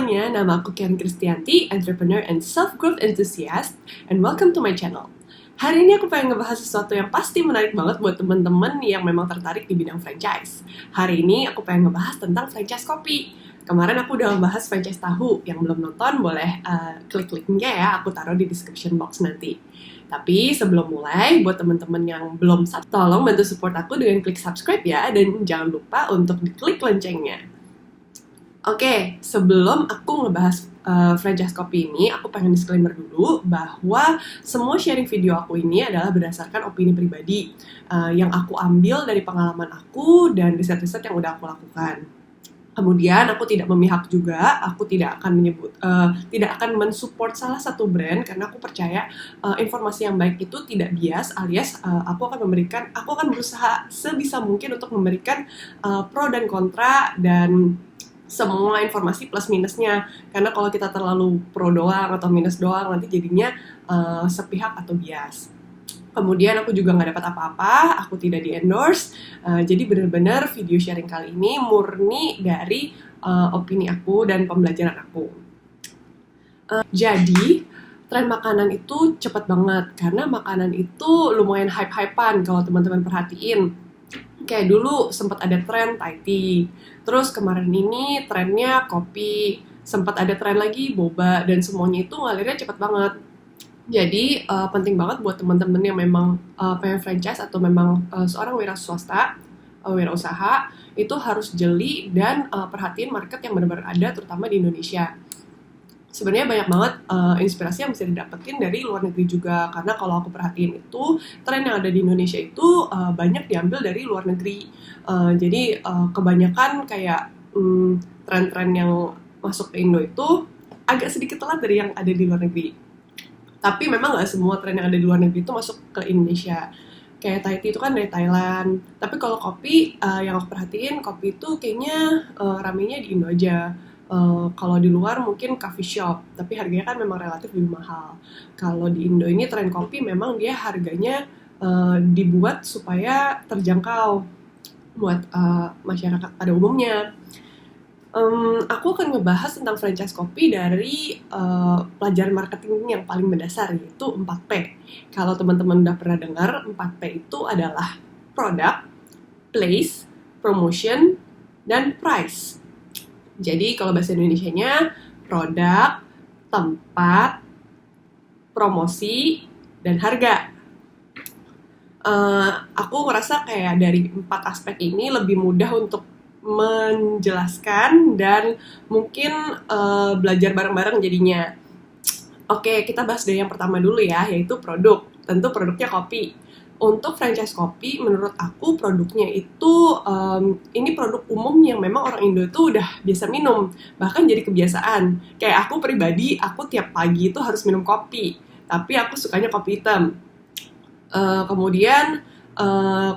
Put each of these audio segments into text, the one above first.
semuanya, nama aku Kian Kristianti, entrepreneur and self-growth enthusiast, and welcome to my channel. Hari ini aku pengen ngebahas sesuatu yang pasti menarik banget buat temen-temen yang memang tertarik di bidang franchise. Hari ini aku pengen ngebahas tentang franchise kopi. Kemarin aku udah ngebahas franchise tahu, yang belum nonton boleh klik linknya ya, aku taruh di description box nanti. Tapi sebelum mulai, buat temen-temen yang belum subscribe, tolong bantu support aku dengan klik subscribe ya, dan jangan lupa untuk diklik loncengnya. Oke, sebelum aku ngebahas franchise kopi ini, aku pengen disclaimer dulu bahwa semua sharing video aku ini adalah berdasarkan opini pribadi yang aku ambil dari pengalaman aku dan riset-riset yang udah aku lakukan. Kemudian aku tidak memihak juga, aku tidak akan tidak akan mensupport salah satu brand karena aku percaya informasi yang baik itu tidak bias, alias aku akan berusaha sebisa mungkin untuk memberikan pro dan kontra dan semua informasi plus minusnya, karena kalau kita terlalu pro doang atau minus doang nanti jadinya sepihak atau bias. Kemudian aku juga nggak dapat apa-apa, aku tidak di endorse, jadi benar-benar video sharing kali ini murni dari opini aku dan pembelajaran aku. Jadi tren makanan itu cepat banget, karena makanan itu lumayan hype-hypean kalau teman-teman perhatiin. Kayak dulu sempat ada tren Thai tea, terus kemarin ini trennya kopi, sempat ada tren lagi boba, dan semuanya itu ngalirnya cepet banget. Jadi penting banget buat teman-teman yang memang pengen franchise atau memang seorang wirausaha itu harus jeli dan perhatiin market yang benar-benar ada, terutama di Indonesia. Sebenarnya banyak banget inspirasi yang bisa didapetin dari luar negeri juga, karena kalau aku perhatiin itu tren yang ada di Indonesia itu banyak diambil dari luar negeri. Jadi kebanyakan kayak tren-tren yang masuk ke Indo itu agak sedikit telat dari yang ada di luar negeri. Tapi memang nggak semua tren yang ada di luar negeri itu masuk ke Indonesia. Kayak Thai tea itu kan dari Thailand. Tapi kalau kopi, yang aku perhatiin kopi itu kayaknya ramenya di Indo aja. Kalau di luar mungkin coffee shop, tapi harganya kan memang relatif lebih mahal. Kalau di Indo ini tren kopi memang dia harganya dibuat supaya terjangkau buat masyarakat pada umumnya. Aku akan ngebahas tentang franchise kopi dari pelajaran marketing yang paling mendasar, yaitu 4P. Kalau teman-teman udah pernah dengar, 4P itu adalah product, place, promotion, dan price. Jadi kalau bahasa Indonesianya, produk, tempat, promosi, dan harga. Aku ngerasa kayak dari 4 aspek ini lebih mudah untuk menjelaskan dan mungkin belajar bareng-bareng jadinya. Oke, kita bahas dari yang pertama dulu ya, yaitu produk. Tentu produknya kopi. Untuk franchise kopi, menurut aku produknya itu ini produk umum yang memang orang Indo itu udah biasa minum, bahkan jadi kebiasaan. Kayak aku pribadi, aku tiap pagi itu harus minum kopi, tapi aku sukanya kopi hitam. Kemudian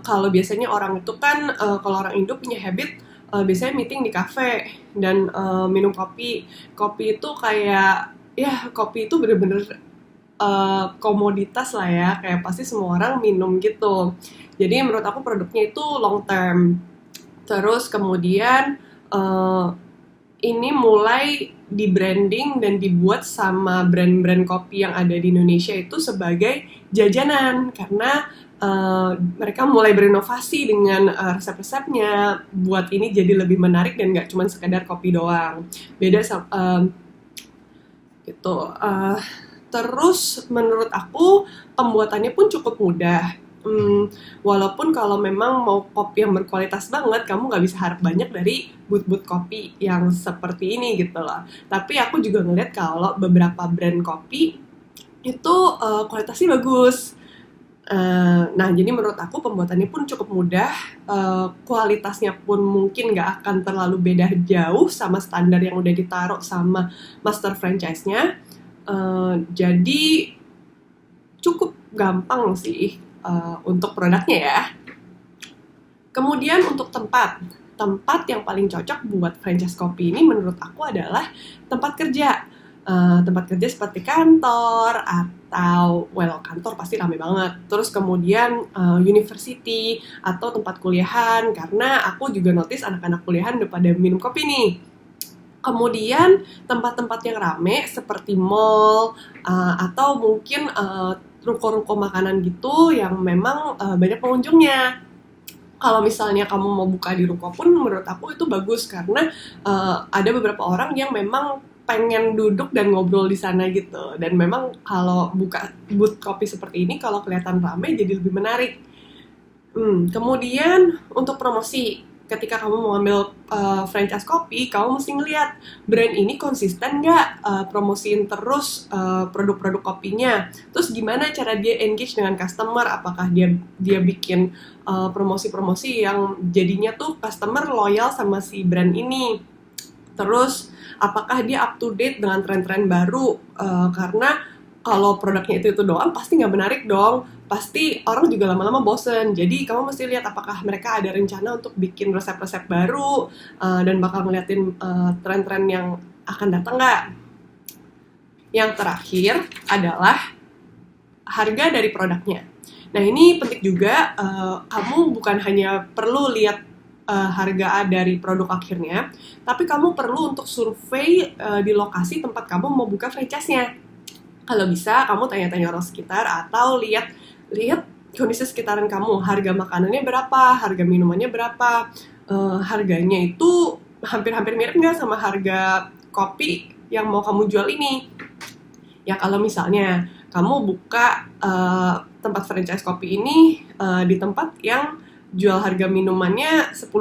kalau biasanya orang itu kan, kalau orang Indo punya habit biasanya meeting di kafe dan minum kopi. Kopi itu kayak, ya kopi itu bener-bener komoditas lah ya, kayak pasti semua orang minum gitu. Jadi menurut aku produknya itu long term. Terus kemudian ini mulai di branding dan dibuat sama brand-brand kopi yang ada di Indonesia itu sebagai jajanan, karena mereka mulai berinovasi dengan resep-resepnya buat ini jadi lebih menarik dan nggak cuma sekedar kopi doang. Beda sama gitu. Terus menurut aku pembuatannya pun cukup mudah. Walaupun kalau memang mau kopi yang berkualitas banget, kamu nggak bisa harap banyak dari booth-booth kopi yang seperti ini gitu loh. Tapi aku juga ngeliat kalau beberapa brand kopi itu kualitasnya bagus. Nah, jadi menurut aku pembuatannya pun cukup mudah, kualitasnya pun mungkin nggak akan terlalu beda jauh sama standar yang udah ditaruh sama master franchise-nya. Jadi cukup gampang sih untuk produknya ya. Kemudian untuk tempat yang paling cocok buat franchise kopi ini menurut aku adalah tempat kerja. Tempat kerja seperti kantor atau kantor pasti ramai banget. Terus kemudian university atau tempat kuliahan, karena aku juga notice anak-anak kuliahan udah pada minum kopi nih. Kemudian tempat-tempat yang rame seperti mall atau mungkin ruko-ruko makanan gitu yang memang banyak pengunjungnya. Kalau misalnya kamu mau buka di ruko pun menurut aku itu bagus karena ada beberapa orang yang memang pengen duduk dan ngobrol di sana gitu. Dan memang kalau buka booth kopi seperti ini kalau kelihatan ramai jadi lebih menarik. Kemudian untuk promosi, ketika kamu mau ambil franchise kopi, kamu mesti ngeliat brand ini konsisten nggak promosiin terus produk-produk kopinya. Terus gimana cara dia engage dengan customer? Apakah dia bikin promosi-promosi yang jadinya tuh customer loyal sama si brand ini? Terus apakah dia up to date dengan tren-tren baru? Karena kalau produknya itu doang pasti nggak menarik dong, pasti orang juga lama-lama bosen. Jadi kamu mesti lihat apakah mereka ada rencana untuk bikin resep-resep baru dan bakal ngeliatin tren-tren yang akan datang nggak. Yang terakhir adalah harga dari produknya. Nah ini penting juga, kamu bukan hanya perlu lihat harga dari produk akhirnya, tapi kamu perlu untuk survei di lokasi tempat kamu mau buka franchise-nya. Kalau bisa, kamu tanya-tanya orang sekitar atau lihat kondisi sekitaran kamu. Harga makanannya berapa, harga minumannya berapa, harganya itu hampir-hampir mirip nggak sama harga kopi yang mau kamu jual ini. Ya kalau misalnya kamu buka tempat franchise kopi ini di tempat yang jual harga minumannya 10.000,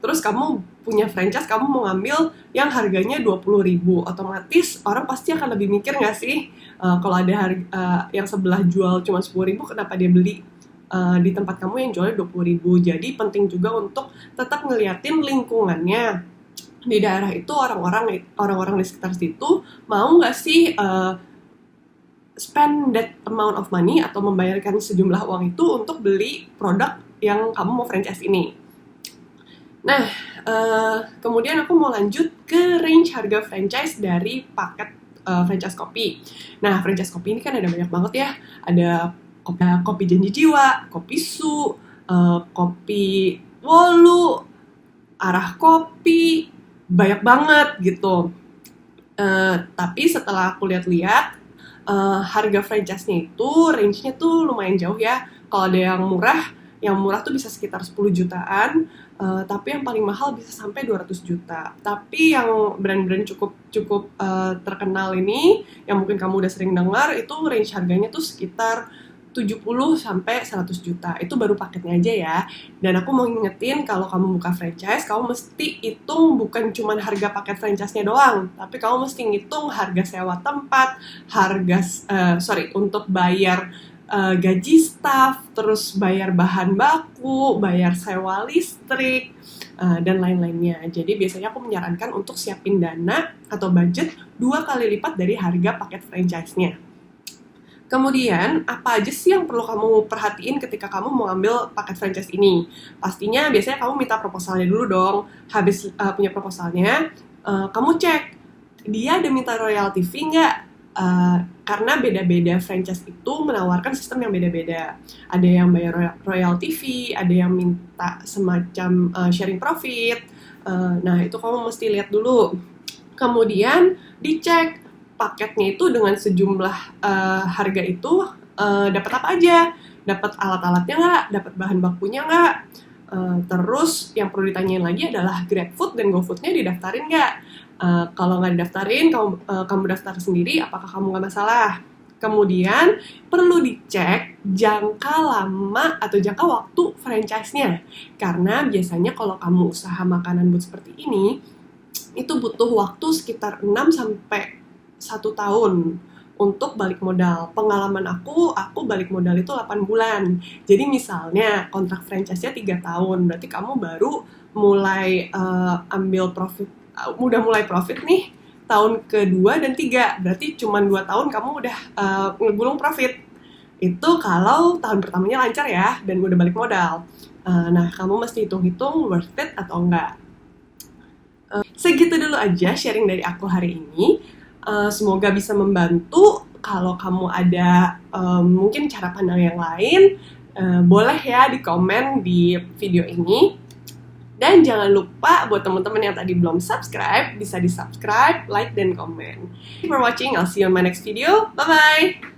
terus kamu punya franchise, kamu mau ngambil yang harganya 20.000, otomatis orang pasti akan lebih mikir nggak sih kalau ada harga yang sebelah jual cuma 10.000, kenapa dia beli di tempat kamu yang jualnya 20.000. Jadi penting juga untuk tetap ngeliatin lingkungannya di daerah itu, orang-orang di sekitar situ mau nggak sih spend that amount of money atau membayarkan sejumlah uang itu untuk beli produk yang kamu mau franchise ini. Nah, kemudian aku mau lanjut ke range harga franchise dari paket franchise kopi. Nah, franchise kopi ini kan ada banyak banget ya. Ada kopi Janji Jiwa, kopi Su, kopi Wolu, Arah Kopi, banyak banget gitu. Tapi setelah aku lihat-lihat, harga franchise-nya itu range-nya tuh lumayan jauh ya. Kalau ada yang murah tuh bisa sekitar 10 jutaan, tapi yang paling mahal bisa sampai 200 juta. Tapi yang brand-brand cukup terkenal ini, yang mungkin kamu udah sering dengar, itu range harganya tuh sekitar 70 sampai 100 juta. Itu baru paketnya aja ya. Dan aku mau ngingetin kalau kamu buka franchise, kamu mesti hitung bukan cuma harga paket franchise-nya doang, tapi kamu mesti ngitung harga sewa tempat, untuk bayar gaji staff, terus bayar bahan baku, bayar sewa listrik, dan lain-lainnya. Jadi biasanya aku menyarankan untuk siapin dana atau budget 2 kali lipat dari harga paket franchise-nya. Kemudian, apa aja sih yang perlu kamu perhatiin ketika kamu mau ambil paket franchise ini? Pastinya biasanya kamu minta proposalnya dulu dong. Habis punya proposalnya, kamu cek, dia ada minta royalty fee nggak? Karena beda-beda franchise itu menawarkan sistem yang beda-beda. Ada yang bayar royalty fee, ada yang minta semacam sharing profit. Nah, itu kamu mesti lihat dulu. Kemudian dicek paketnya itu dengan sejumlah harga itu dapat apa aja. Dapat alat-alatnya nggak? Dapat bahan bakunya nggak? Terus yang perlu ditanyain lagi adalah GrabFood dan GoFood-nya didaftarin nggak? Kalau nggak didaftarin, kamu daftar sendiri, apakah kamu nggak masalah? Kemudian perlu dicek jangka lama atau jangka waktu franchise-nya. Karena biasanya kalau kamu usaha makanan booth seperti ini, itu butuh waktu sekitar 6 sampai 1 tahun untuk balik modal. Pengalaman aku balik modal itu 8 bulan. Jadi misalnya kontrak franchise-nya 3 tahun, berarti kamu baru mulai udah mulai profit nih tahun kedua dan 3, berarti cuma 2 tahun kamu udah ngegulung profit. Itu kalau tahun pertamanya lancar ya dan udah balik modal. Nah, kamu mesti hitung-hitung worth it atau enggak. Segitu dulu aja sharing dari aku hari ini. Semoga bisa membantu. Kalau kamu ada mungkin cara pandang yang lain, boleh ya di komen di video ini. Dan jangan lupa buat teman-teman yang tadi belum subscribe, bisa di subscribe, like, dan komen. Thank you for watching. I'll see you on my next video. Bye-bye!